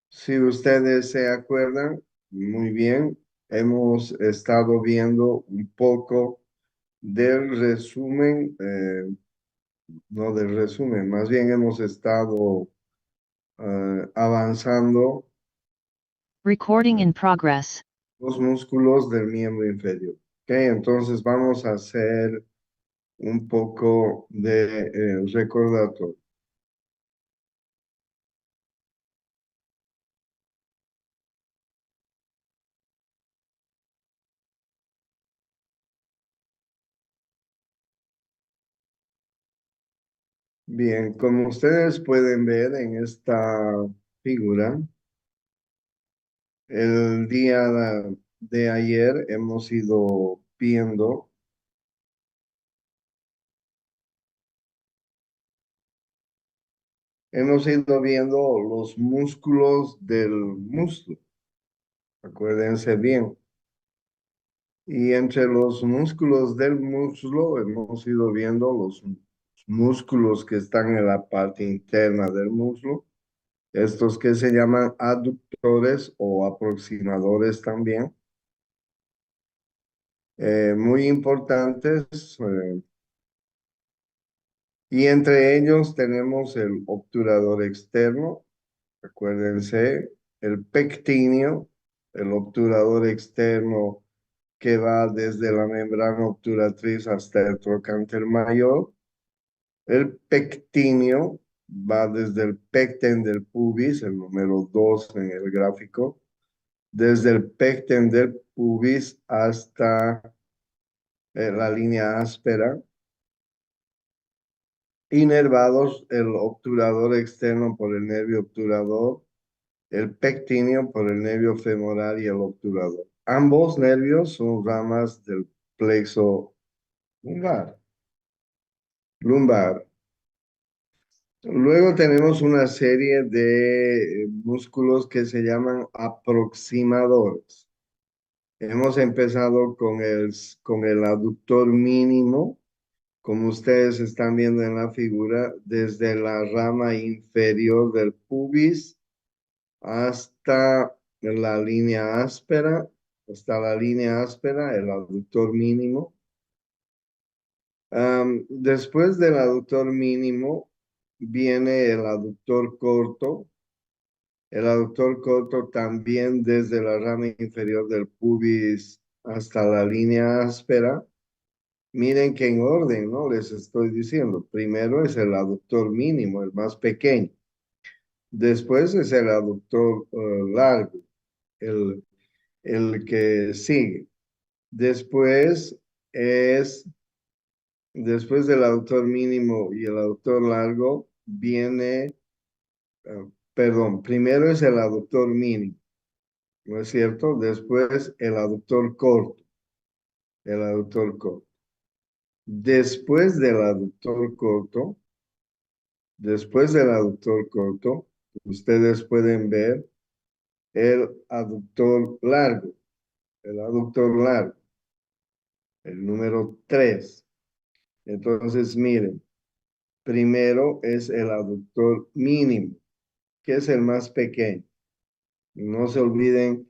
si ustedes se acuerdan, muy bien, hemos estado viendo un poco del resumen, no del resumen, más bien hemos estado avanzando Recording in progress. los músculos del miembro inferior. ¿Ok? Entonces vamos a hacer un poco de recordatorio. Bien, como ustedes pueden ver en esta figura, el día de ayer hemos ido viendo los músculos del muslo. Acuérdense bien. Y entre los músculos del muslo hemos ido viendo los músculos que están en la parte interna del muslo. Estos que se llaman aductores o aproximadores también. Muy importantes. Y entre ellos tenemos el obturador externo. Acuérdense, el pectíneo, el obturador externo que va desde la membrana obturatriz hasta el trocánter mayor. El pectíneo va desde el pecten del pubis, el número 2 en el gráfico, desde el pecten del pubis hasta la línea áspera. Inervados el obturador externo por el nervio obturador, el pectíneo por el nervio femoral y el obturador. Ambos nervios son ramas del plexo lumbar. Luego tenemos una serie de músculos que se llaman aproximadores. Hemos empezado con el aductor mínimo, como ustedes están viendo en la figura, desde la rama inferior del pubis hasta la línea áspera, el aductor mínimo. Después del aductor mínimo viene el aductor corto. El aductor corto también desde la rama inferior del pubis hasta la línea áspera. Miren que en orden, ¿no? Les estoy diciendo. Primero es el aductor mínimo, el más pequeño. Después es el aductor largo, el que sigue. Después después del aductor mínimo y el aductor largo, viene, perdón, primero es el aductor mínimo, ¿no es cierto? Después el aductor corto, el aductor corto. Después del aductor corto, ustedes pueden ver el aductor largo, el número 3. Entonces, miren, primero es el aductor mínimo, que es el más pequeño. No se olviden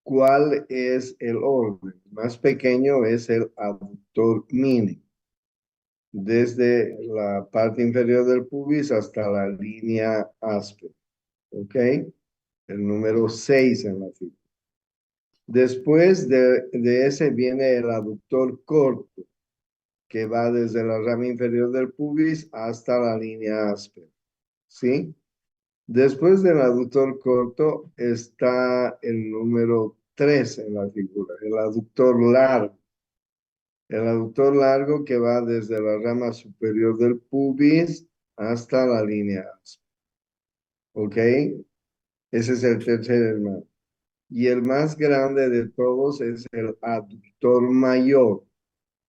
cuál es el orden. El más pequeño es el aductor mínimo, desde la parte inferior del pubis hasta la línea áspera. ¿Ok? El número 6 en la figura. Después de ese viene el aductor corto, que va desde la rama inferior del pubis hasta la línea áspera. ¿Sí? Después del aductor corto está el número 3 en la figura, el aductor largo. El aductor largo que va desde la rama superior del pubis hasta la línea áspera. ¿Ok? Ese es el tercer hermano. Y el más grande de todos es el aductor mayor.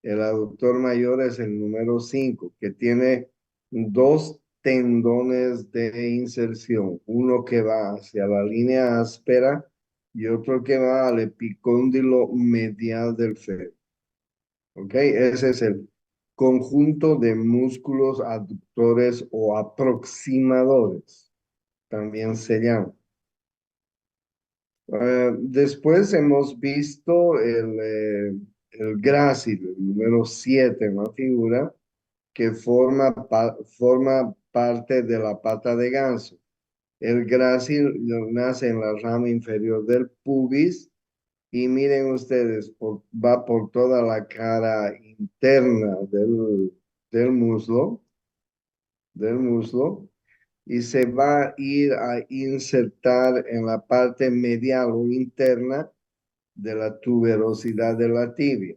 El aductor mayor es el número 5, que tiene dos tendones de inserción. Uno que va hacia la línea áspera y otro que va al epicóndilo medial del fémur. ¿Ok? Ese es conjunto de músculos aductores o aproximadores, también se llama. Después hemos visto el grácil, el número 7 en la figura, que forma parte de la pata de ganso. El grácil nace en la rama inferior del pubis y miren ustedes, va por toda la cara interna del muslo, y se va a ir a insertar en la parte medial o interna de la tuberosidad de la tibia.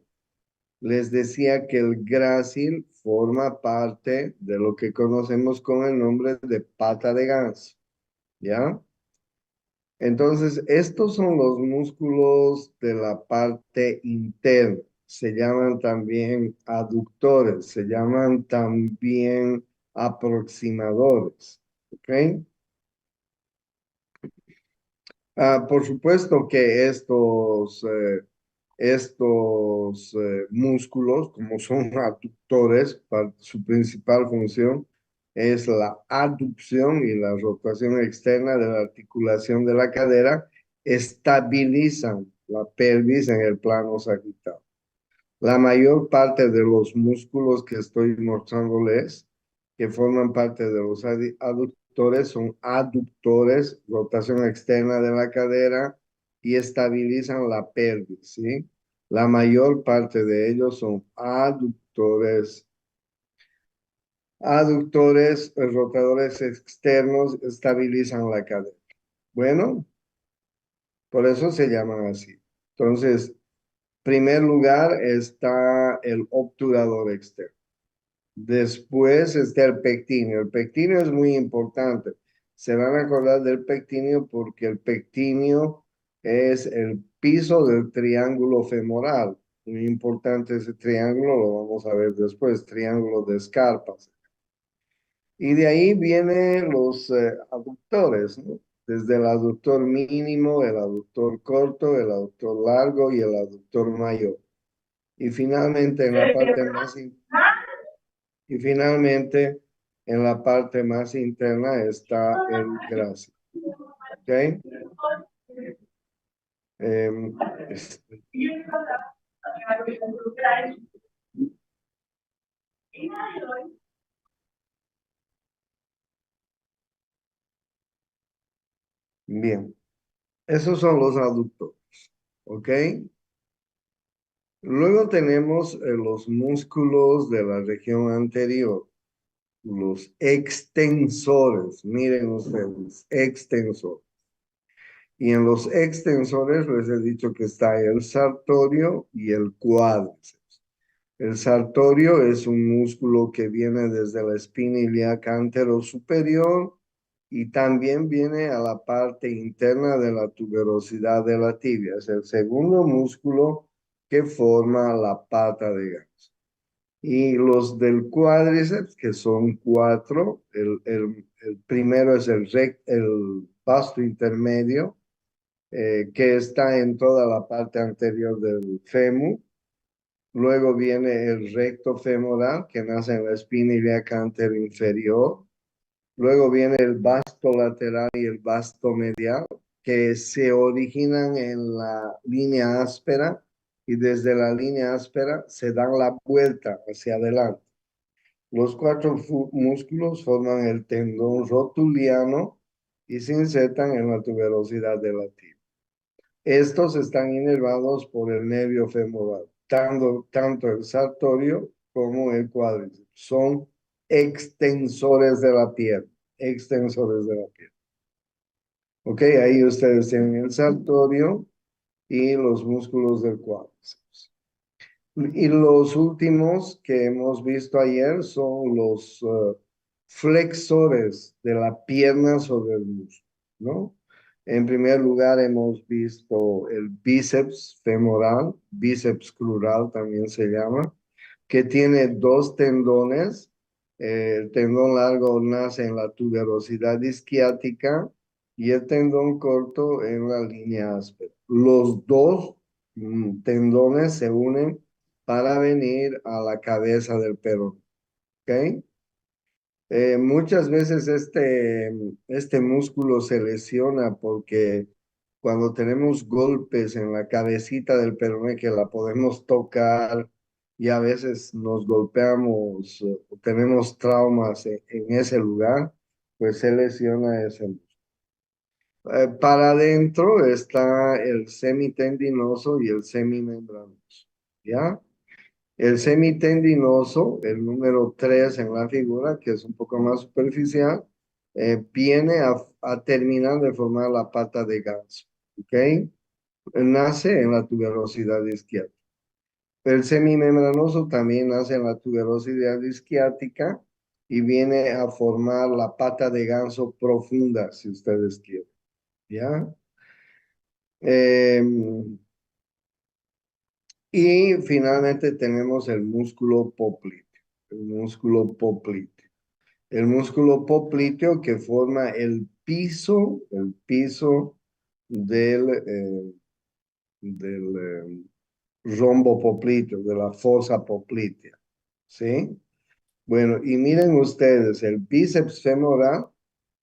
Les decía que el grácil forma parte de lo que conocemos con el nombre de pata de ganso, ¿ya? Entonces, estos son los músculos de la parte interna. Se llaman también aductores, se llaman también aproximadores, ¿ok? Por supuesto que estos músculos, como son aductores, su principal función es la aducción y la rotación externa de la articulación de la cadera, estabilizan la pelvis en el plano sagital. La mayor parte de los músculos que estoy mostrándoles, que forman parte de los aductores, son aductores, rotación externa de la cadera y estabilizan la pelvis, ¿sí? La mayor parte de ellos son aductores. Aductores, rotadores externos, estabilizan la cadera. Bueno, por eso se llaman así. Entonces, primer lugar está el obturador externo. Después está el pectíneo. El pectíneo es muy importante. Se van a acordar del pectíneo porque el pectíneo es el piso del triángulo femoral. Muy importante ese triángulo, lo vamos a ver después, triángulo de escarpas. Y de ahí vienen los aductores, ¿no? Desde el aductor mínimo, el aductor corto, el aductor largo y el aductor mayor. Y finalmente en la parte más y finalmente, en la parte más interna está el grácil. ¿Ok? Este, bien, esos son los aductores. ¿Ok? Luego tenemos los músculos de la región anterior, los extensores. Miren ustedes, extensores. Y en los extensores les he dicho que está el sartorio y el cuádriceps. El sartorio es un músculo que viene desde la espina ilíaca anterosuperior y también viene a la parte interna de la tuberosidad de la tibia. Es el segundo músculo que forma la pata de ganso. Y los del cuádriceps, que son cuatro, el primero es el vasto intermedio, que está en toda la parte anterior del fémur. Luego viene el recto femoral, que nace en la espina ilíaca inferior. Luego viene el vasto lateral y el vasto medial, que se originan en la línea áspera y desde la línea áspera se dan la vuelta hacia adelante. Los cuatro músculos forman el tendón rotuliano y se insertan en la tuberosidad de la tibia. Estos están inervados por el nervio femoral, tanto el sartorio como el cuádriceps. Son extensores de la pierna, extensores de la pierna. Ok, ahí ustedes tienen el sartorio y los músculos del cuádriceps. Y los últimos que hemos visto ayer son los flexores de la pierna sobre el músculo, ¿no? En primer lugar hemos visto el bíceps femoral, bíceps crural también se llama, que tiene dos tendones. El tendón largo nace en la tuberosidad isquiática y el tendón corto en la línea áspera. Los dos tendones se unen para venir a la cabeza del peroné. ¿Ok? Muchas veces este músculo se lesiona porque cuando tenemos golpes en la cabecita del peroné que la podemos tocar y a veces nos golpeamos o tenemos traumas en ese lugar, pues se lesiona ese músculo. Para adentro está el semitendinoso y el semimembranoso, ¿ya? El semitendinoso, el número 3 en la figura, que es un poco más superficial, viene a terminar de formar la pata de ganso, ¿ok? Nace en la tuberosidad isquiática. El semimembranoso también nace en la tuberosidad isquiática y viene a formar la pata de ganso profunda, si ustedes quieren, ¿ya? Y finalmente tenemos el músculo popliteo, el músculo popliteo. El músculo popliteo que forma el piso del rombo popliteo, de la fosa poplitea, ¿sí? Bueno, y miren ustedes, el bíceps femoral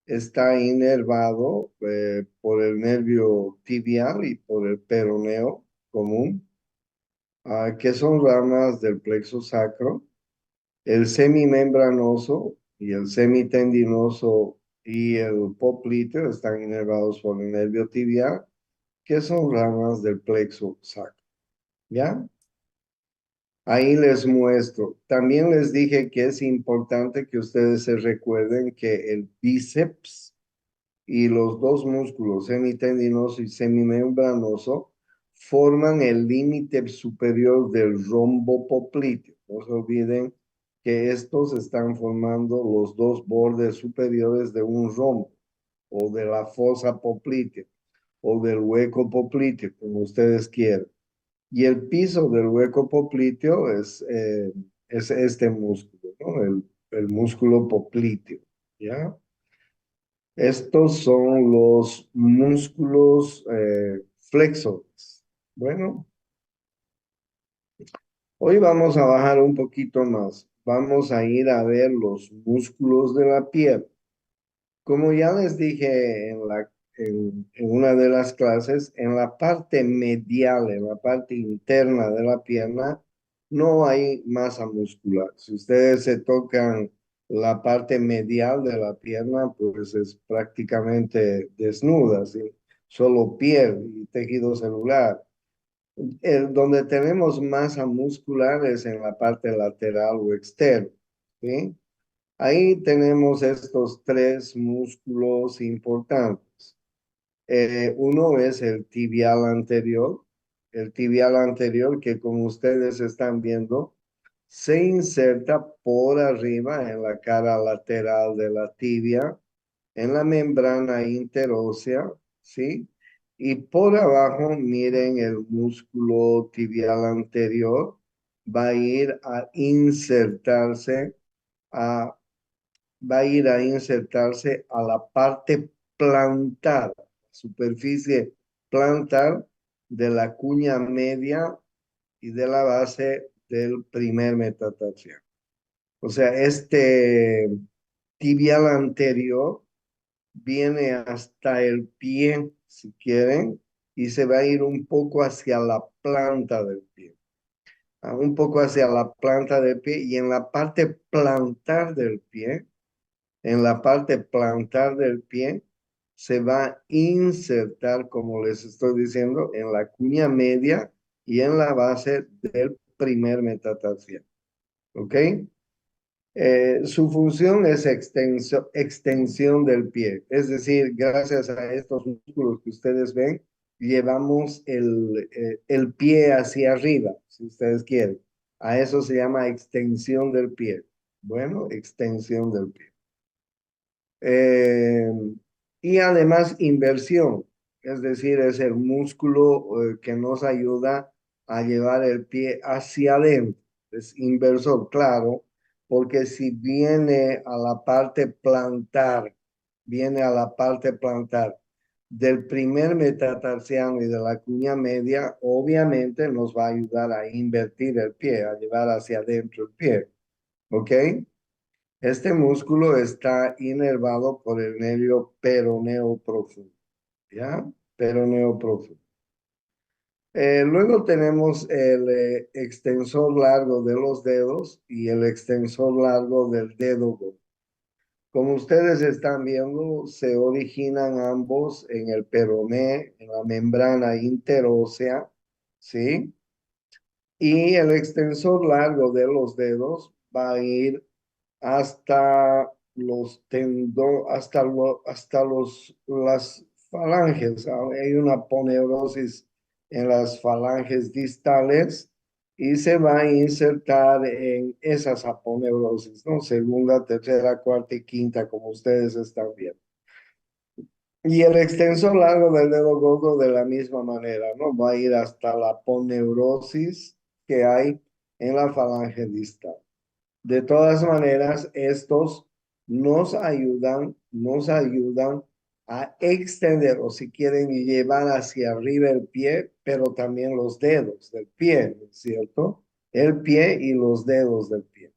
está inervado por el nervio tibial y por el peroneo común, que son ramas del plexo sacro. El semimembranoso y el semitendinoso y el popliteo están inervados por el nervio tibial, que son ramas del plexo sacro. ¿Ya? Ahí les muestro. También les dije que es importante que ustedes se recuerden que el bíceps y los dos músculos, semitendinoso y semimembranoso, forman el límite superior del rombo popliteo. No se olviden que estos están formando los dos bordes superiores de un rombo o de la fosa poplitea o del hueco popliteo, como ustedes quieran. Y el piso del hueco popliteo es este músculo, ¿no? El músculo popliteo, ¿ya? Estos son los músculos flexores. Bueno, hoy vamos a bajar un poquito más. Vamos a ir a ver los músculos de la pierna. Como ya les dije en una de las clases, en la parte medial, en la parte interna de la pierna, no hay masa muscular. Si ustedes se tocan la parte medial de la pierna, pues es prácticamente desnuda, ¿sí? Solo piel y tejido celular. Donde tenemos masa muscular es en la parte lateral o externa, ¿sí? Ahí tenemos estos tres músculos importantes. Uno es el tibial anterior que como ustedes están viendo, se inserta por arriba en la cara lateral de la tibia, en la membrana interósea, ¿sí? Y por abajo, miren el músculo tibial anterior, va a ir a insertarse a va a ir a insertarse a la parte plantar, superficie plantar de la cuña media y de la base del primer metatarsiano. O sea, este tibial anterior viene hasta el pie, si quieren, y se va a ir un poco hacia la planta del pie. Un poco hacia la planta del pie y en la parte plantar del pie en la parte plantar del pie, se va a insertar, como les estoy diciendo, en la cuña media y en la base del primer metatarsiano. ¿Ok? Su función es extensión del pie, es decir, gracias a estos músculos que ustedes ven, llevamos el pie hacia arriba, si ustedes quieren. A eso se llama extensión del pie. Bueno, extensión del pie. Eh, y además inversión, es decir, es el músculo que nos ayuda a llevar el pie hacia adentro. Es inversor, claro, porque si viene a la parte plantar, viene a la parte plantar, del primer metatarsiano y de la cuña media, obviamente nos va a ayudar a invertir el pie, a llevar hacia adentro el pie. ¿Ok? Este músculo está inervado por el nervio peroneo profundo. ¿Ya? Peroneo profundo. Luego tenemos el extensor largo de los dedos y el extensor largo del dedo gordo. Como ustedes están viendo, se originan ambos en el peroné, en la membrana interósea, ¿sí? Y el extensor largo de los dedos va a ir hasta los las falanges. Hay una aponeurosis en las falanges distales y se va a insertar en esas aponeurosis, ¿no? Segunda, tercera, cuarta y quinta, como ustedes están viendo. Y el extensor largo del dedo gordo de la misma manera, ¿no? Va a ir hasta la aponeurosis que hay en la falange distal. De todas maneras, estos nos ayudan a extender o si quieren llevar hacia arriba el pie, pero también los dedos del pie, ¿no es cierto? El pie y los dedos del pie.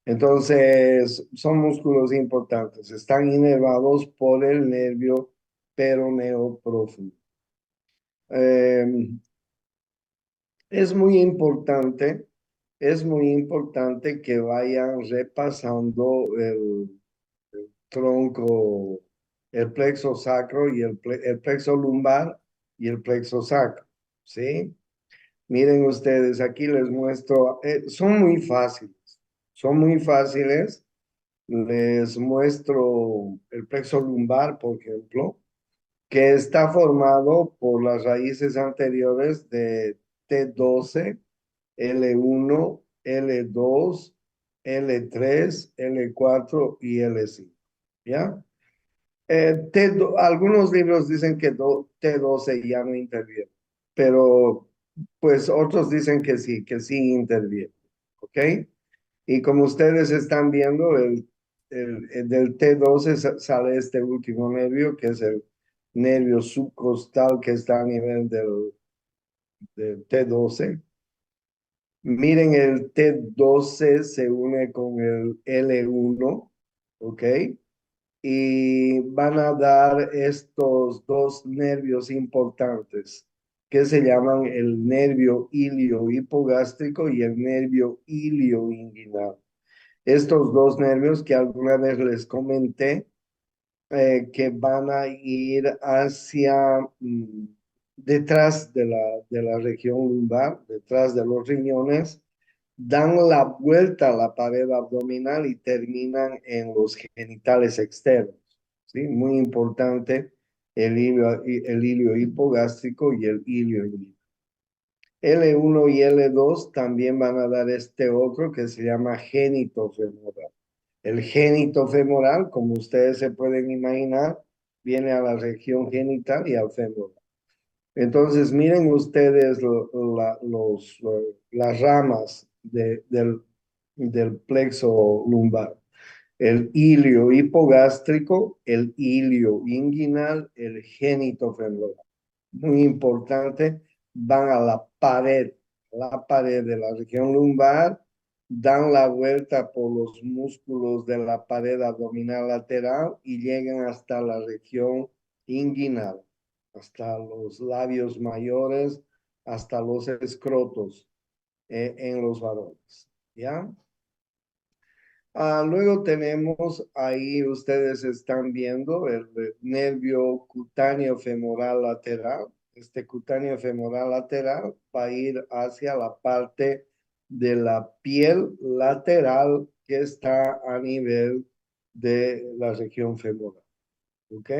Entonces, son músculos importantes, están inervados por el nervio peroneo profundo. Eh, es muy importante, es muy importante que vayan repasando el tronco, el plexo sacro y el plexo lumbar y el plexo sacro, ¿sí? Miren ustedes, aquí les muestro, son muy fáciles. Les muestro el plexo lumbar, por ejemplo, que está formado por las raíces anteriores de T12, L1, L2, L3, L4 y L5. ¿Ya? Algunos libros dicen que T12 ya no interviene, pero pues otros dicen que sí interviene. ¿Ok? Y como ustedes están viendo, el del T12 sale este último nervio, que es el nervio subcostal que está a nivel del T12. Miren, el T12 se une con el L1, ¿ok? Y van a dar estos dos nervios importantes que se llaman el nervio ilio hipogástrico y el nervio ilio inguinal. Estos dos nervios que alguna vez les comenté que van a ir hacia detrás de la región lumbar, detrás de los riñones, dan la vuelta a la pared abdominal y terminan en los genitales externos. ¿Sí? Muy importante el hilio hipogástrico y el hilio inguinal. L1 y L2 también van a dar este otro que se llama génito femoral. El génito femoral, como ustedes se pueden imaginar, viene a la región genital y al femoral. Entonces, miren ustedes las ramas del plexo lumbar. El hilio hipogástrico, el hilio inguinal, el génito femoral. Muy importante, van a la pared de la región lumbar, dan la vuelta por los músculos de la pared abdominal lateral y llegan hasta la región inguinal, hasta los labios mayores, hasta los escrotos en los varones. ¿Ya? Luego tenemos ahí, ustedes están viendo el nervio cutáneo femoral lateral. Este cutáneo femoral lateral va a ir hacia la parte de la piel lateral que está a nivel de la región femoral. ¿Ok?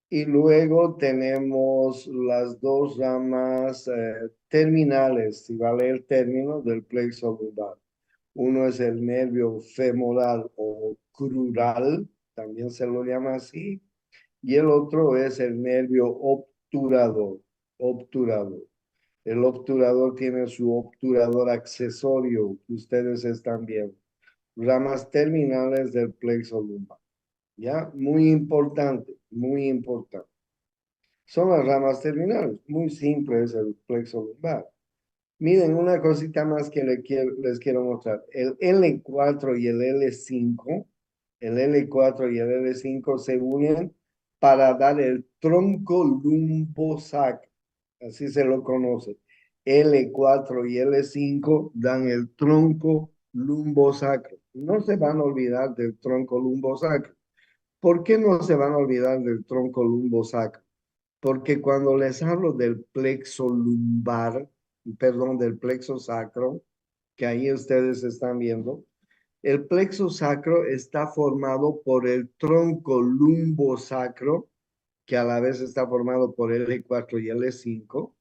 Y luego tenemos las dos ramas terminales, si vale el término, del plexo lumbar. Uno es el nervio femoral o crural, también se lo llama así, y el otro es el nervio obturador, obturador. El obturador tiene su obturador accesorio, que ustedes están viendo. Ramas terminales del plexo lumbar. ¿Ya? Muy importante, muy importante. son las ramas terminales. Muy simple es el plexo lumbar. Miren, una cosita más que les quiero mostrar. El L4 y el L5, el L4 y el L5 se unen para dar el tronco lumbosacro. Así se lo conoce. L4 y L5 dan el tronco lumbosacro. No se van a olvidar del tronco lumbosacro. ¿Por qué no se van a olvidar del tronco lumbosacro? Porque cuando les hablo del plexo lumbar, perdón, del plexo sacro, que ahí ustedes están viendo, el plexo sacro está formado por el tronco lumbosacro, que a la vez está formado por L4 y L5,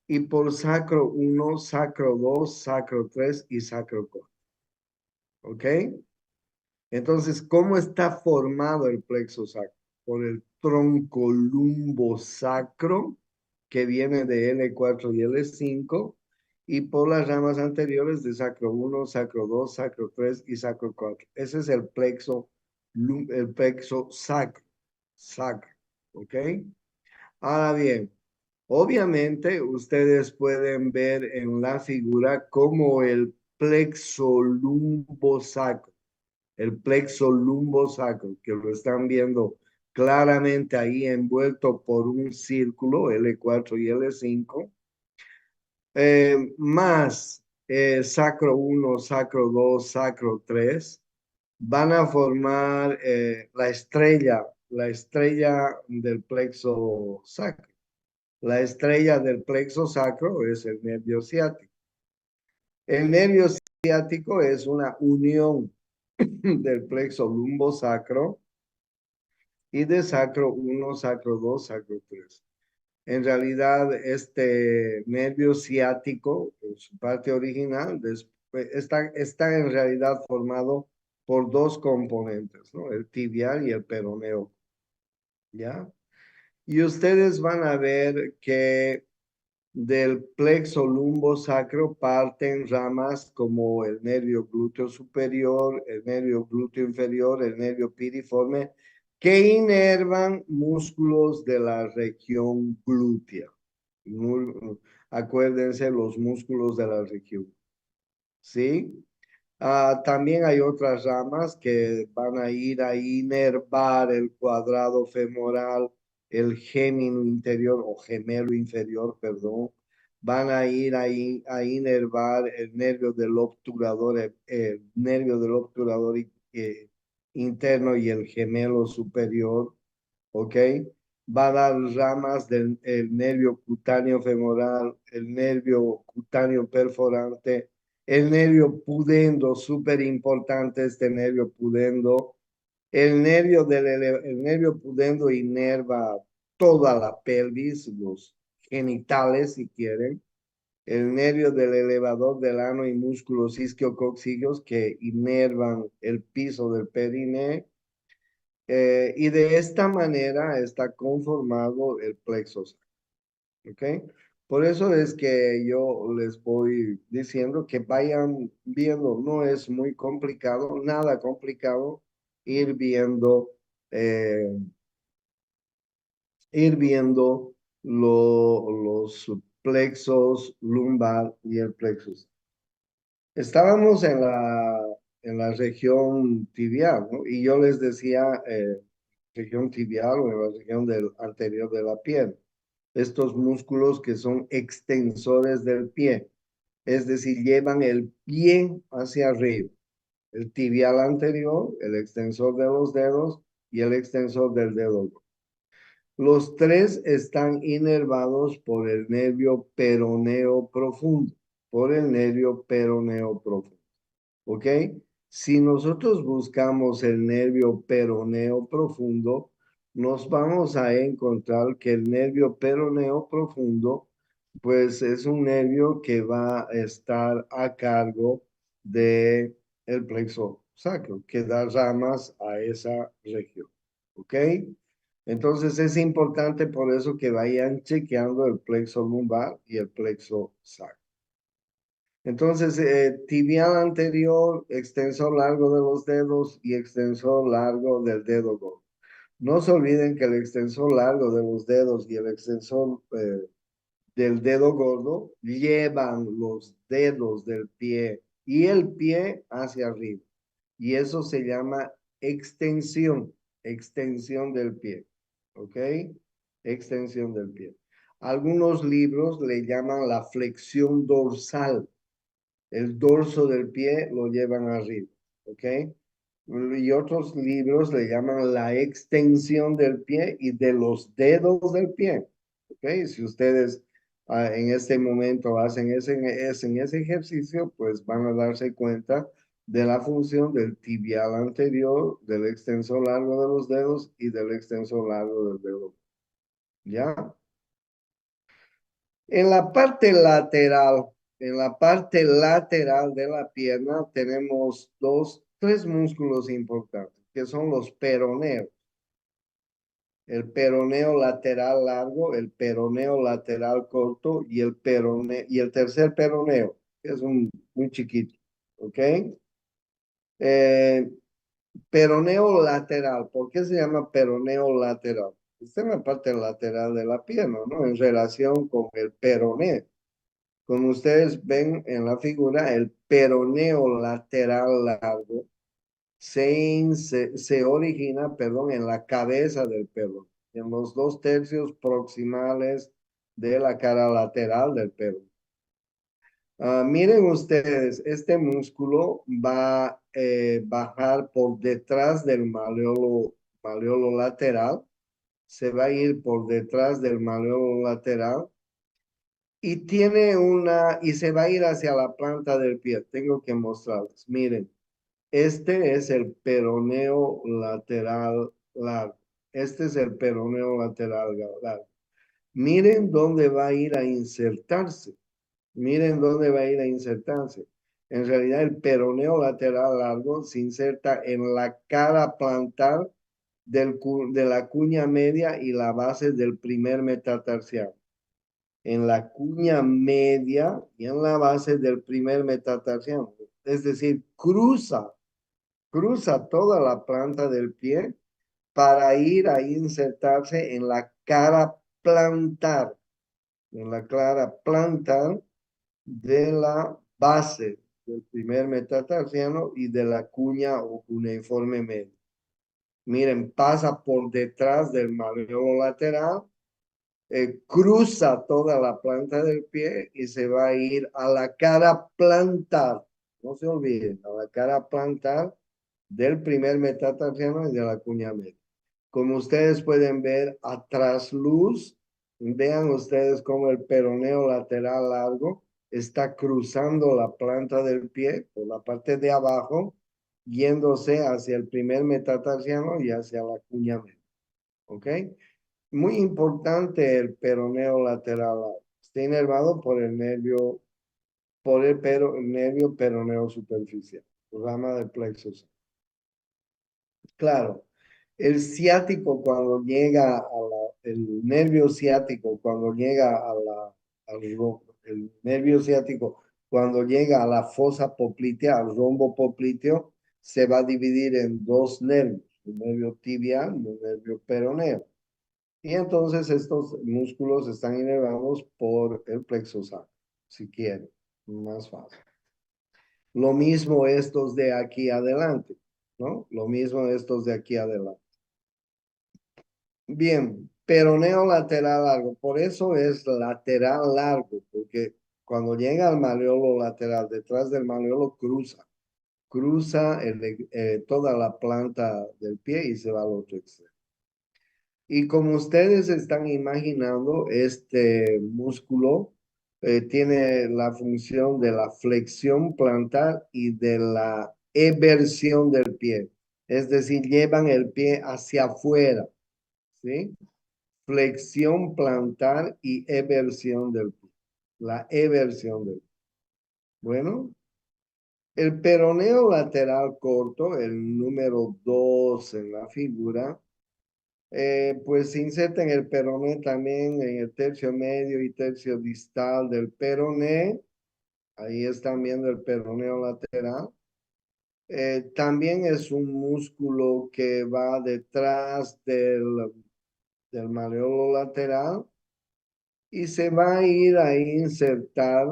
y por sacro 1, sacro 2, sacro 3 y sacro 4. ¿Ok? Entonces, ¿cómo está formado el plexo sacro? Por el tronco lumbosacro, que viene de L4 y L5, y por las ramas anteriores de sacro 1, sacro 2, sacro 3 y sacro 4. Ese es el plexo sacro, sacro, ¿ok? Ahora bien, obviamente ustedes pueden ver en la figura cómo el plexo lumbosacro, que lo están viendo claramente ahí envuelto por un círculo, L4 y L5, más sacro 1, sacro 2, sacro 3, van a formar la estrella del plexo sacro. La estrella del plexo sacro es el nervio ciático. El nervio ciático es una unión del plexo lumbosacro y de sacro 1, sacro 2, sacro 3. En realidad, este nervio ciático, en su parte original, está en realidad formado por dos componentes, ¿no? El tibial y el peroneo, ¿ya? Y ustedes van a ver que del plexo lumbosacro parten ramas como el nervio glúteo superior, el nervio glúteo inferior, el nervio piriforme, que inervan músculos de la región glútea. Acuérdense los músculos de la región, ¿sí? También hay otras ramas que van a ir a inervar el cuadrado femoral, el gémino interior o gemelo inferior, perdón. Van a ir a inervar el nervio del obturador, el nervio del obturador interno y el gemelo superior, ¿ok? Va a dar ramas del el nervio cutáneo femoral, el nervio cutáneo perforante, el nervio pudendo, súper importante este nervio pudendo. El nervio pudendo inerva toda la pelvis, los genitales si quieren. El nervio del elevador del ano y músculos isquiococcígeos que inervan el piso del perineo. Y de esta manera está conformado el plexo sacro, ¿ok? Por eso es que yo les voy diciendo que vayan viendo, no es muy complicado, nada complicado ir viendo, eh, ir viendo los plexos lumbar y el plexus. Estábamos en la región tibial, ¿no? Y yo les decía, región tibial o en la región del anterior de la piel. Estos músculos que son extensores del pie, es decir, llevan el pie hacia arriba. El tibial anterior, el extensor de los dedos y el extensor del dedo. Los tres están inervados por el nervio peroneo profundo, por el nervio peroneo profundo. ¿Ok? Si nosotros buscamos el nervio peroneo profundo, nos vamos a encontrar que el nervio peroneo profundo, pues es un nervio que va a estar a cargo de el plexo sacro, que da ramas a esa región. ¿Ok? Entonces es importante por eso que vayan chequeando el plexo lumbar y el plexo sacro. Entonces, tibial anterior, extensor largo de los dedos y extensor largo del dedo gordo. No se olviden que el extensor largo de los dedos y el extensor del dedo gordo llevan los dedos del pie y el pie hacia arriba. Y eso se llama extensión, extensión del pie. ¿Ok? Extensión del pie. Algunos libros le llaman la flexión dorsal. El dorso del pie lo llevan arriba. ¿Ok? Y otros libros le llaman la extensión del pie y de los dedos del pie. ¿Ok? Si ustedes en este momento hacen ese ejercicio, pues van a darse cuenta de la función del tibial anterior, del extensor largo de los dedos y del extensor largo del dedo. ¿Ya? En la parte lateral de la pierna tenemos tres músculos importantes, que son los peroneos. El peroneo lateral largo, el peroneo lateral corto y y el tercer peroneo, que es un chiquito, ¿ok? Eh, peroneo lateral, ¿por qué se llama peroneo lateral? Está en la parte lateral de la pierna, ¿no? En relación con el peroneo. Como ustedes ven en la figura, el peroneo lateral largo se origina, perdón, en la cabeza del pelo, en los 2/3 proximales de la cara lateral del pelo. Miren ustedes, este músculo va a bajar por detrás del maleolo lateral, se va a ir por detrás del maleolo lateral y se va a ir hacia la planta del pie. Tengo que mostrarles. Miren, este es el peroneo lateral largo. Este es el peroneo lateral largo. Miren dónde va a ir a insertarse. Miren dónde va a ir a insertarse. En realidad, el peroneo lateral largo se inserta en la cara plantar de la cuña media y la base del primer metatarsiano. En la cuña media y en la base del primer metatarsiano. Es decir, cruza toda la planta del pie para ir a insertarse en la cara plantar de la base del primer metatarsiano y de la cuña o cuneiforme media. Miren, pasa por detrás del malleolo lateral, cruza toda la planta del pie y se va a ir a la cara plantar. No se olviden, a la cara plantar del primer metatarsiano y de la cuña media. Como ustedes pueden ver a trasluz, vean ustedes cómo el peroneo lateral largo está cruzando la planta del pie por la parte de abajo, yéndose hacia el primer metatarsiano y hacia la cuña media. ¿Ok? Muy importante el peroneo lateral largo. Está inervado por el nervio, nervio peroneo superficial, rama del plexo. Claro, el ciático cuando llega el nervio ciático cuando llega el nervio ciático cuando llega a la fosa poplitea, al rombo popliteo, se va a dividir en dos nervios, un nervio tibial y un nervio peroneo. Y entonces estos músculos están inervados por el plexo sacro, si quieren, más fácil. Lo mismo estos de aquí adelante, ¿no? Lo mismo estos de aquí adelante. Bien, peroneo lateral largo, por eso es lateral largo, porque cuando llega al maleolo lateral, detrás del maleolo cruza toda la planta del pie y se va al otro extremo. Y como ustedes están imaginando, este músculo tiene la función de la flexión plantar y de la eversión del pie. Es decir, llevan el pie hacia afuera, ¿sí? Flexión plantar y eversión del pie. La eversión del pie. Bueno, el peroneo lateral corto, el número 2 en la figura, pues se inserta en el peroné también, en el tercio medio y tercio distal del peroné. Ahí están viendo el peroneo lateral. También es un músculo que va detrás del malleolo lateral y se va a ir a insertar,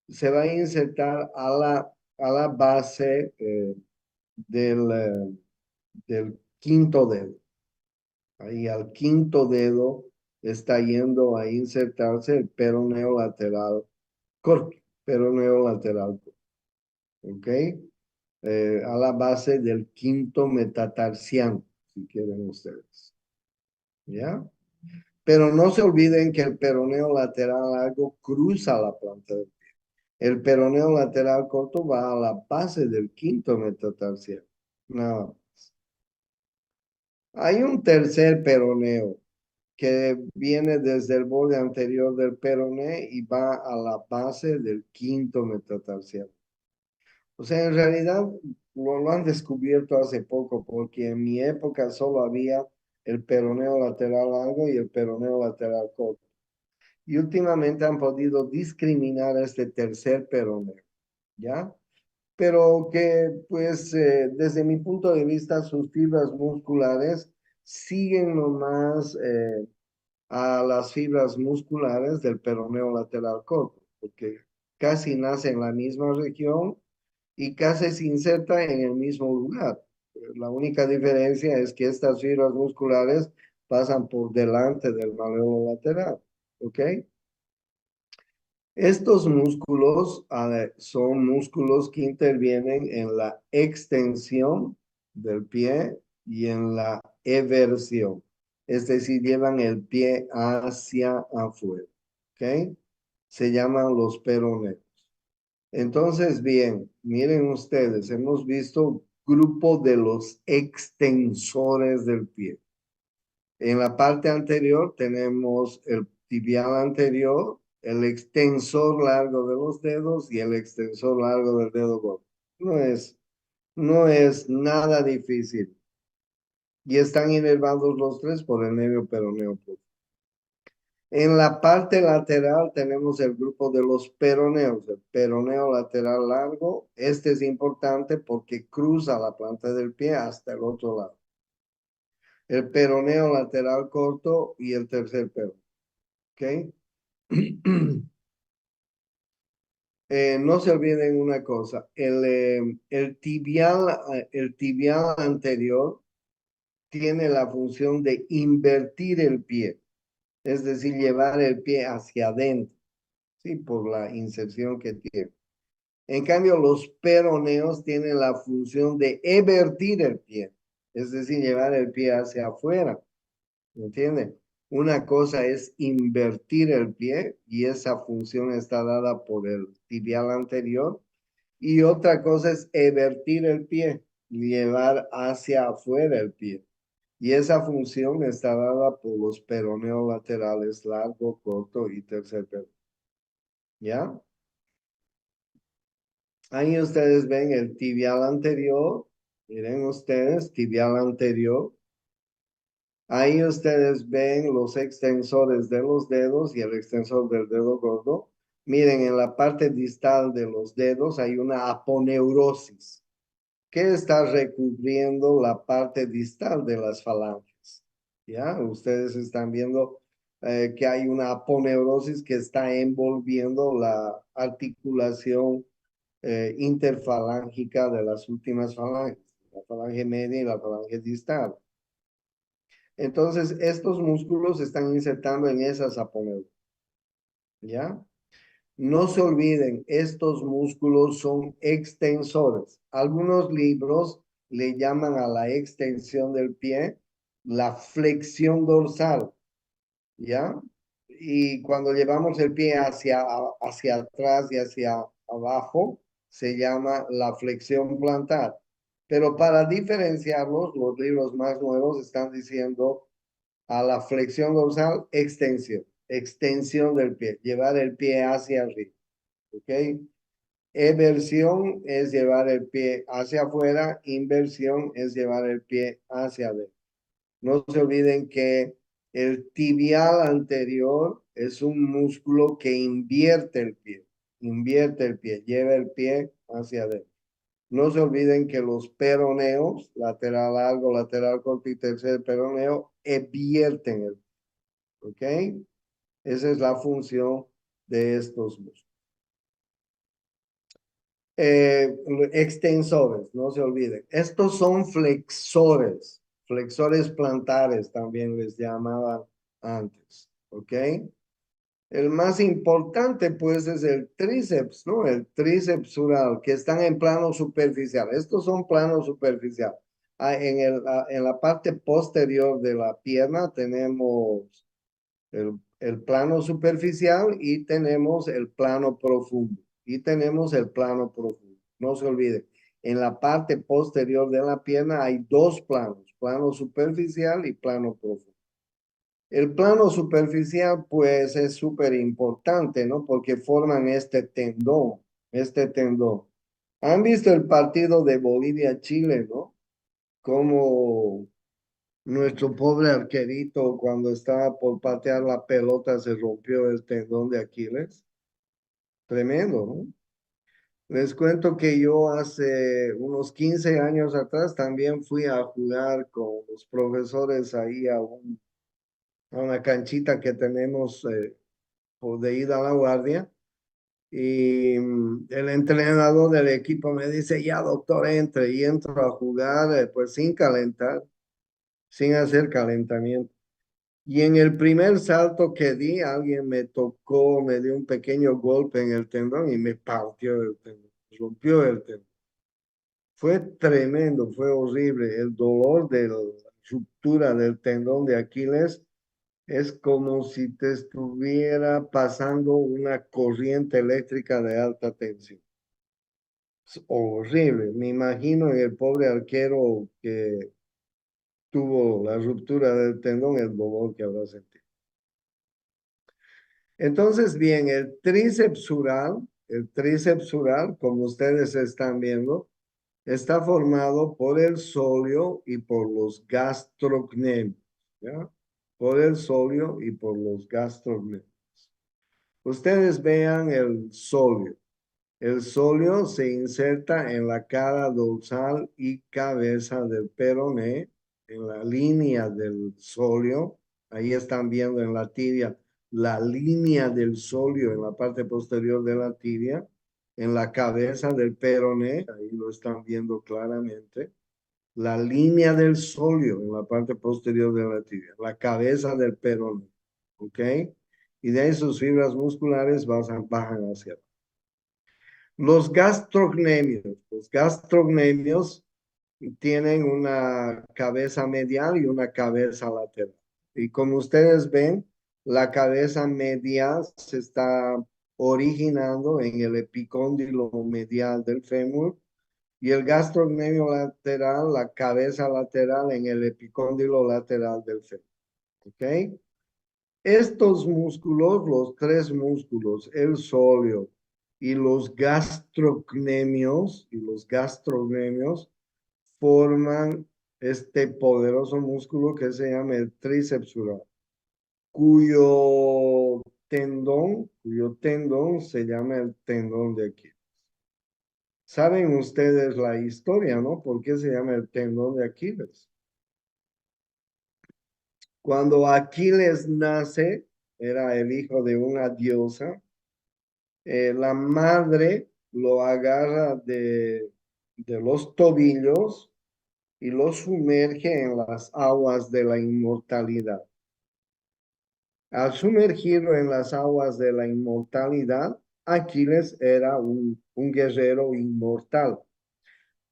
se va a insertar a la base del quinto dedo. Ahí al quinto dedo está yendo a insertarse el peroneo lateral corto, peroneo lateral corto, ¿ok? A la base del quinto metatarsiano, si quieren ustedes, ¿ya? Pero no se olviden que el peroneo lateral largo cruza la planta del pie. El peroneo lateral corto va a la base del quinto metatarsiano. Nada más. Hay un tercer peroneo que viene desde el borde anterior del peroné y va a la base del quinto metatarsiano. O sea, en realidad lo han descubierto hace poco porque en mi época solo había el peroneo lateral largo y el peroneo lateral corto. Y últimamente han podido discriminar este tercer peroneo, ¿ya? Pero que, pues, desde mi punto de vista, sus fibras musculares siguen nomás a las fibras musculares del peroneo lateral corto, porque casi nace en la misma región y casi se inserta en el mismo lugar. La única diferencia es que estas fibras musculares pasan por delante del malleolo lateral, ¿ok? Estos músculos son músculos que intervienen en la extensión del pie y en la eversión, es decir, llevan el pie hacia afuera, ¿ok? Se llaman los peroneos. Entonces, bien, miren ustedes, hemos visto grupo de los extensores del pie. En la parte anterior tenemos el tibial anterior, el extensor largo de los dedos y el extensor largo del dedo gordo. No es nada difícil. Y están inervados los tres por el nervio peroneo. En la parte lateral tenemos el grupo de los peroneos, el peroneo lateral largo. Este es importante porque cruza la planta del pie hasta el otro lado. El peroneo lateral corto y el tercer peroneo. ¿Ok? No se olviden una cosa, el tibial anterior tiene la función de invertir el pie, es decir, llevar el pie hacia adentro, ¿sí? Por la inserción que tiene. En cambio, los peroneos tienen la función de evertir el pie, es decir, llevar el pie hacia afuera. ¿Me entienden? Una cosa es invertir el pie y esa función está dada por el tibial anterior. Y otra cosa es evertir el pie, llevar hacia afuera el pie. Y esa función está dada por los peroneos laterales largo, corto y tercer peroneo. ¿Ya? Ahí ustedes ven el tibial anterior. Miren ustedes, tibial anterior. Ahí ustedes ven los extensores de los dedos y el extensor del dedo gordo. Miren, en la parte distal de los dedos hay una aponeurosis que está recubriendo la parte distal de las falanges. ¿Ya? Ustedes están viendo que hay una aponeurosis que está envolviendo la articulación interfalángica de las últimas falanges, la falange media y la falange distal. Entonces, estos músculos se están insertando en esas aponeurosis, ¿ya? No se olviden, estos músculos son extensores. Algunos libros le llaman a la extensión del pie la flexión dorsal, ¿ya? Y cuando llevamos el pie hacia atrás y hacia abajo, se llama la flexión plantar. Pero para diferenciarlos, los libros más nuevos están diciendo a la flexión dorsal, extensión del pie, llevar el pie hacia arriba, ¿ok? Eversión es llevar el pie hacia afuera, inversión es llevar el pie hacia adentro. No se olviden que el tibial anterior es un músculo que invierte el pie, lleva el pie hacia adentro. No se olviden que los peroneos, lateral largo, lateral corto y tercer peroneo, evierten el, ¿ok? Esa es la función de estos músculos. Extensores, no se olviden. Estos son flexores, flexores plantares también les llamaban antes, ¿ok? El más importante, pues, es el tríceps, ¿no? El tríceps sural, que están en plano superficial. Estos son planos superficial. En la parte posterior de la pierna tenemos el plano superficial y tenemos el plano profundo. Y tenemos el plano profundo. No se olviden, en la parte posterior de la pierna hay dos planos, plano superficial y plano profundo. El plano superficial, pues, es súper importante, ¿no? Porque forman este tendón, este tendón. ¿Han visto el partido de Bolivia-Chile, no? Como nuestro pobre arquerito, cuando estaba por patear la pelota, se rompió el tendón de Aquiles. Tremendo, ¿no? Les cuento que yo hace unos 15 años atrás también fui a jugar con los profesores ahí a una canchita que tenemos o de ida a la guardia. Y el entrenador del equipo me dice, ya doctor, entre. Y entro a jugar pues sin calentar, sin hacer calentamiento. Y en el primer salto que di, alguien me tocó, me dio un pequeño golpe en el tendón y me partió el tendón, rompió el tendón. Fue tremendo, fue horrible. El dolor de la ruptura del tendón de Aquiles es como si te estuviera pasando una corriente eléctrica de alta tensión. Es horrible. Me imagino en el pobre arquero que tuvo la ruptura del tendón, el dolor que habrá sentido. Entonces, bien, el tríceps sural, como ustedes están viendo, está formado por el sóleo y por los gastrocnemios, ¿ya? Por el sóleo y por los gastrocnemios. Ustedes vean el sóleo. El sóleo se inserta en la cara dorsal y cabeza del peroné, en la línea del sóleo. Ahí están viendo en la tibia la línea del sóleo en la parte posterior de la tibia, en la cabeza del peroné, ahí lo están viendo claramente. La línea del sóleo en la parte posterior de la tibia, la cabeza del peroné, ¿ok? Y de ahí sus fibras musculares bajan hacia abajo. Los gastrocnemios tienen una cabeza medial y una cabeza lateral. Y como ustedes ven, la cabeza medial se está originando en el epicóndilo medial del fémur y el gastrocnemio lateral, la cabeza lateral en el epicóndilo lateral del fémur. ¿Ok? Estos músculos, los tres músculos, el sóleo y los gastrocnemios forman este poderoso músculo que se llama el tríceps sural, cuyo tendón se llama el tendón de Aquiles. Saben ustedes la historia, ¿no? ¿Por qué se llama el tendón de Aquiles? Cuando Aquiles nace, era el hijo de una diosa, la madre lo agarra de los tobillos y lo sumerge en las aguas de la inmortalidad. Al sumergirlo en las aguas de la inmortalidad, Aquiles era un guerrero inmortal.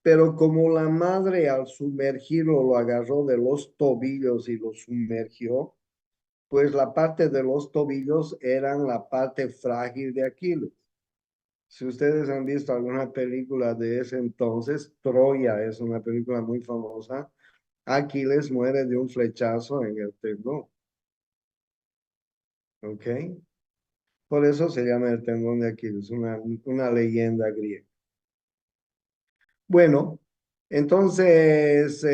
Pero como la madre al sumergirlo lo agarró de los tobillos y lo sumergió, pues la parte de los tobillos eran la parte frágil de Aquiles. Si ustedes han visto alguna película de ese entonces, Troya es una película muy famosa. Aquiles muere de un flechazo en el tendón. ¿Ok? Por eso se llama el tendón de Aquiles, una leyenda griega. Bueno, entonces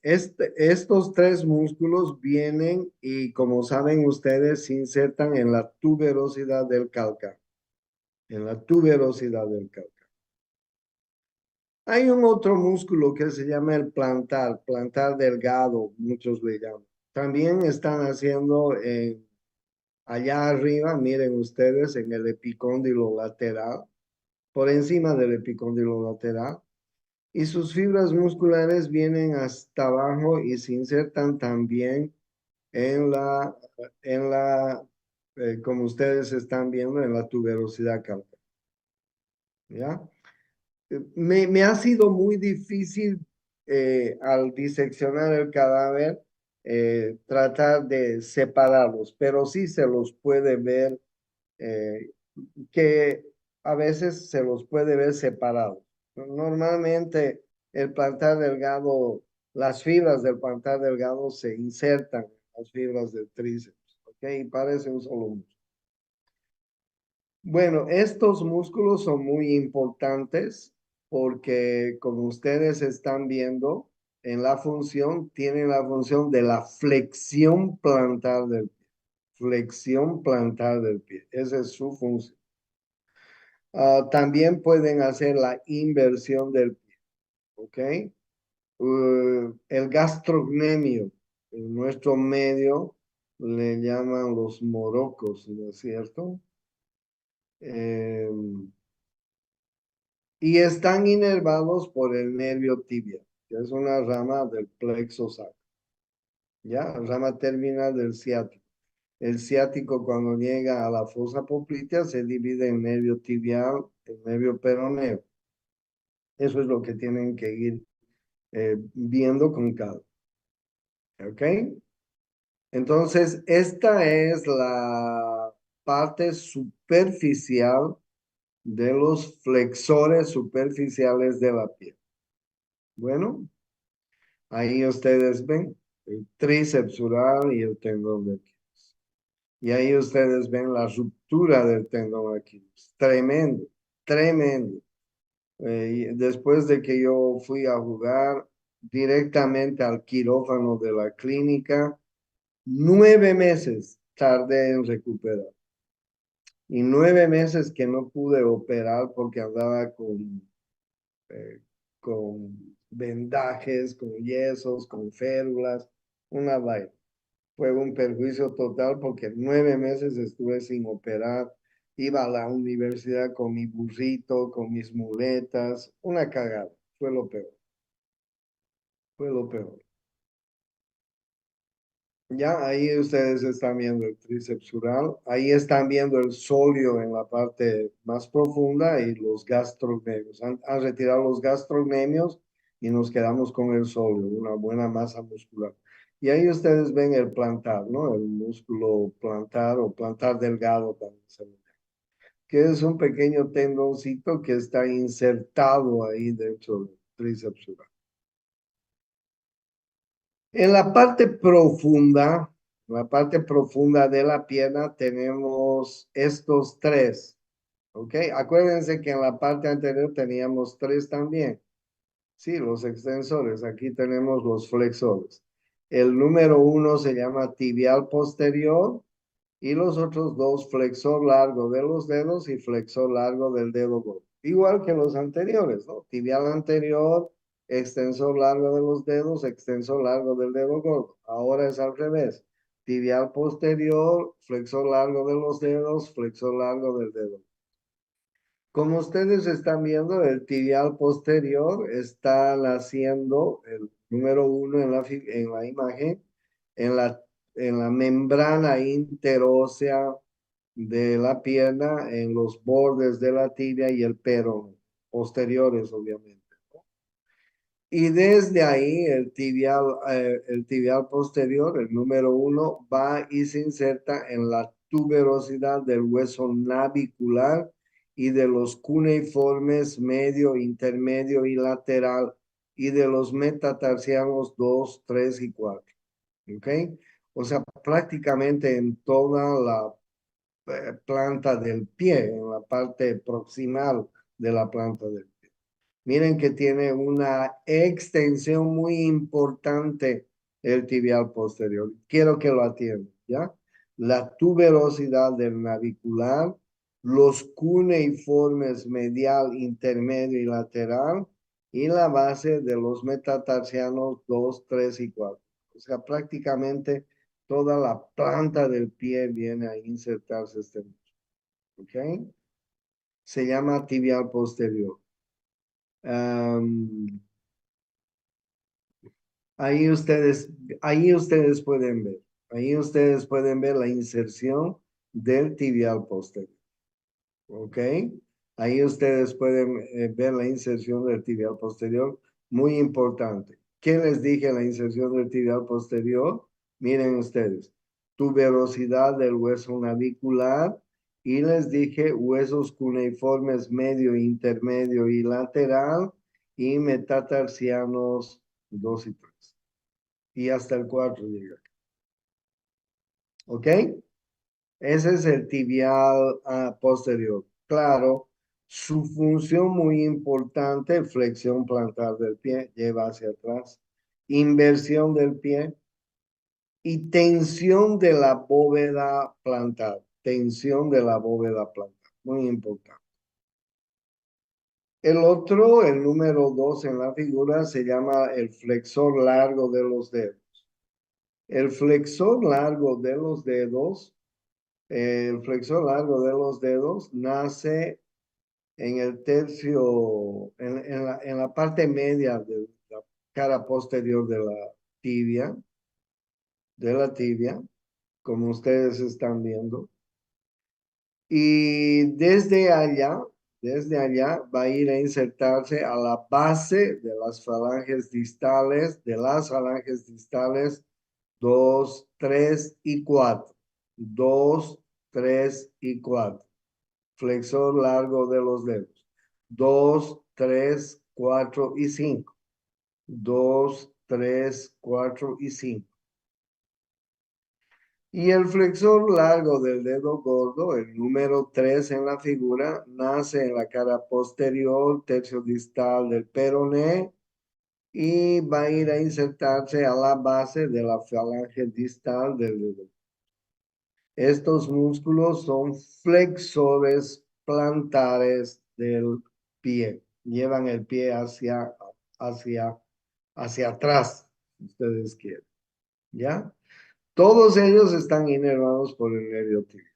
estos tres músculos vienen y como saben ustedes, se insertan en la tuberosidad del calcáneo, en la tuberosidad del calcáneo. Hay un otro músculo que se llama el plantar delgado, muchos le llaman. También están haciendo allá arriba, miren ustedes, en el epicóndilo lateral, por encima del epicóndilo lateral, y sus fibras musculares vienen hasta abajo y se insertan también en como ustedes están viendo, en la tuberosidad calcánea, ¿ya? Me ha sido muy difícil al diseccionar el cadáver tratar de separarlos, pero sí se los puede ver eh, que a veces se los puede ver separados. Normalmente el plantar delgado, las fibras del plantar delgado se insertan en las fibras del tríceps, ¿ok? Y parece un solo músculo. Bueno, estos músculos son muy importantes porque como ustedes están viendo en la función, tienen la función de la flexión plantar del pie. Flexión plantar del pie. Esa es su función. También pueden hacer la inversión del pie, ¿ok? El gastrocnemio, en nuestro medio le llaman los morocos, ¿no es cierto? Y están inervados por el nervio tibia, que es una rama del plexo sacro, ¿ya? Rama terminal del ciático. El ciático cuando llega a la fosa poplitea se divide en nervio tibial, el nervio peroneo. Eso es lo que tienen que ir viendo con calma. ¿Ok? Entonces, esta es la parte superficial de los flexores superficiales de la piel. Bueno, ahí ustedes ven el tríceps sural y el tendón de Aquiles. Y ahí ustedes ven la ruptura del tendón de Aquiles. Tremendo, tremendo. Y después de que yo fui a jugar directamente al quirófano de la clínica, 9 meses tardé en recuperar. Y 9 meses que no pude operar porque andaba eh, con vendajes, con yesos, con férulas, una vaina. Fue un perjuicio total porque 9 meses estuve sin operar. Iba a la universidad con mi burrito, con mis muletas, una cagada. Fue lo peor, fue lo peor. Ya ahí ustedes están viendo el tríceps sural, ahí están viendo el sóleo en la parte más profunda y los gastrocnemios. Han retirado los gastrocnemios y nos quedamos con el sóleo, una buena masa muscular. Y ahí ustedes ven el plantar, ¿no? El músculo plantar o plantar delgado también se le llama, que es un pequeño tendoncito que está insertado ahí dentro del tríceps sural. En la parte profunda de la pierna tenemos estos tres, ¿ok? Acuérdense que en la parte anterior teníamos tres también. Sí, los extensores. Aquí tenemos los flexores. El número uno se llama tibial posterior y los otros dos, flexor largo de los dedos y flexor largo del dedo gordo. Igual que los anteriores, ¿no? Tibial anterior, extensor largo de los dedos, extensor largo del dedo gordo. Ahora es al revés. Tibial posterior, flexor largo de los dedos, flexor largo del dedo. Como ustedes están viendo, el tibial posterior está haciendo el número uno en la imagen, en la, en la membrana interósea de la pierna, en los bordes de la tibia y el perón, posteriores obviamente. Y desde ahí el tibial posterior, el número uno, va y se inserta en la tuberosidad del hueso navicular y de los cuneiformes medio, intermedio y lateral y de los metatarsianos 2, 3 y 4. ¿Ok? O sea, prácticamente en toda la planta del pie, en la parte proximal de la planta del pie. Miren que tiene una extensión muy importante el tibial posterior. Quiero que lo atiendan, ¿ya? La tuberosidad del navicular, los cuneiformes medial, intermedio y lateral, y la base de los metatarsianos 2, 3 y 4. O sea, prácticamente toda la planta del pie viene a insertarse este músculo. ¿Ok? Se llama tibial posterior. Am, ahí ustedes, ahí ustedes pueden ver. Ahí ustedes pueden ver la inserción del tibial posterior. ¿Ok? Ahí ustedes pueden ver la inserción del tibial posterior, muy importante. ¿Qué les dije la inserción del tibial posterior? Miren ustedes, tuberosidad del hueso navicular y les dije huesos cuneiformes medio, intermedio y lateral y metatarsianos 2 y 3. Y hasta el 4 llega. ¿Ok? Ese es el tibial posterior. Claro, su función muy importante, flexión plantar del pie, lleva hacia atrás, inversión del pie y tensión de la bóveda plantar. Tensión de la bóveda plantar, muy importante. El otro, el número 2 en la figura, se llama el flexor largo de los dedos. El flexor largo de los dedos, el flexor largo de los dedos nace en el tercio, en la parte media de la cara posterior de la tibia, como ustedes están viendo. Y desde allá va a ir a insertarse a la base de las falanges distales, 2, 3 y 4. 2, 3 y 4. Flexor largo de los dedos. 2, 3, 4 y 5. 2, 3, 4 y 5. Y el flexor largo del dedo gordo, el número 3 en la figura, nace en la cara posterior, tercio distal del peroné y va a ir a insertarse a la base de la falange distal del dedo. Estos músculos son flexores plantares del pie. Llevan el pie hacia, hacia atrás, si ustedes quieren. ¿Ya? Todos ellos están inervados por el nervio tibio.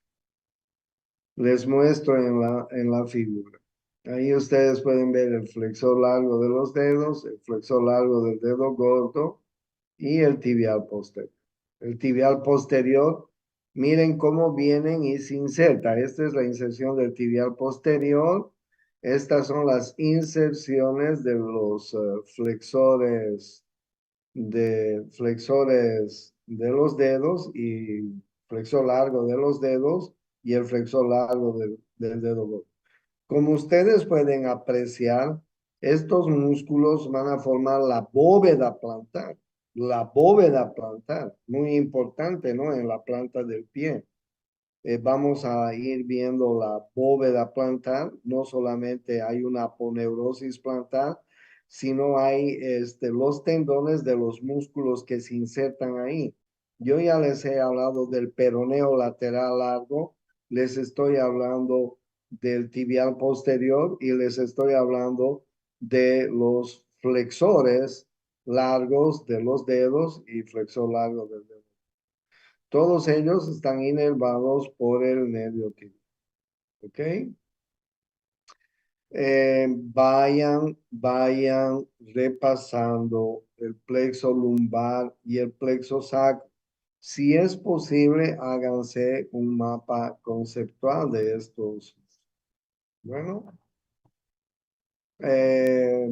Les muestro en la figura. Ahí ustedes pueden ver el flexor largo de los dedos, el flexor largo del dedo gordo y el tibial posterior. El tibial posterior, miren cómo vienen y se inserta. Esta es la inserción del tibial posterior. Estas son las inserciones de los flexores de los dedos y flexor largo de los dedos y el flexor largo del dedo gordo. Como ustedes pueden apreciar, estos músculos van a formar la bóveda plantar. La bóveda plantar, muy importante, ¿no? En la planta del pie. Vamos a ir viendo la bóveda plantar. No solamente hay una aponeurosis plantar, sino hay los tendones de los músculos que se insertan ahí. Yo ya les he hablado del peroneo lateral largo, les estoy hablando del tibial posterior y les estoy hablando de los flexores largos de los dedos y flexor largo del dedo. Todos ellos están inervados por el nervio tibio. ¿Ok? Vayan repasando el plexo lumbar y el plexo sacro. Si es posible, háganse un mapa conceptual de estos. Bueno, eh,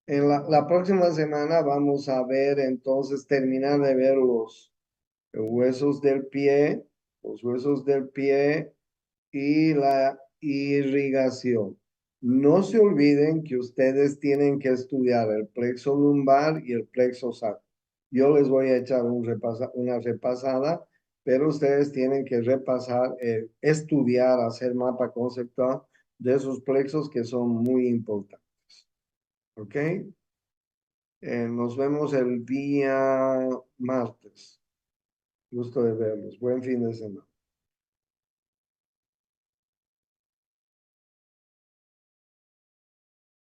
en la próxima semana vamos a ver entonces, terminar de ver los huesos del pie, los huesos del pie y la irrigación. No se olviden que ustedes tienen que estudiar el plexo lumbar y el plexo sacro. Yo les voy a echar una repasada, pero ustedes tienen que repasar, estudiar, hacer mapa conceptual de esos plexos que son muy importantes. ¿Ok? Nos vemos el día martes. Gusto de verlos. Buen fin de semana.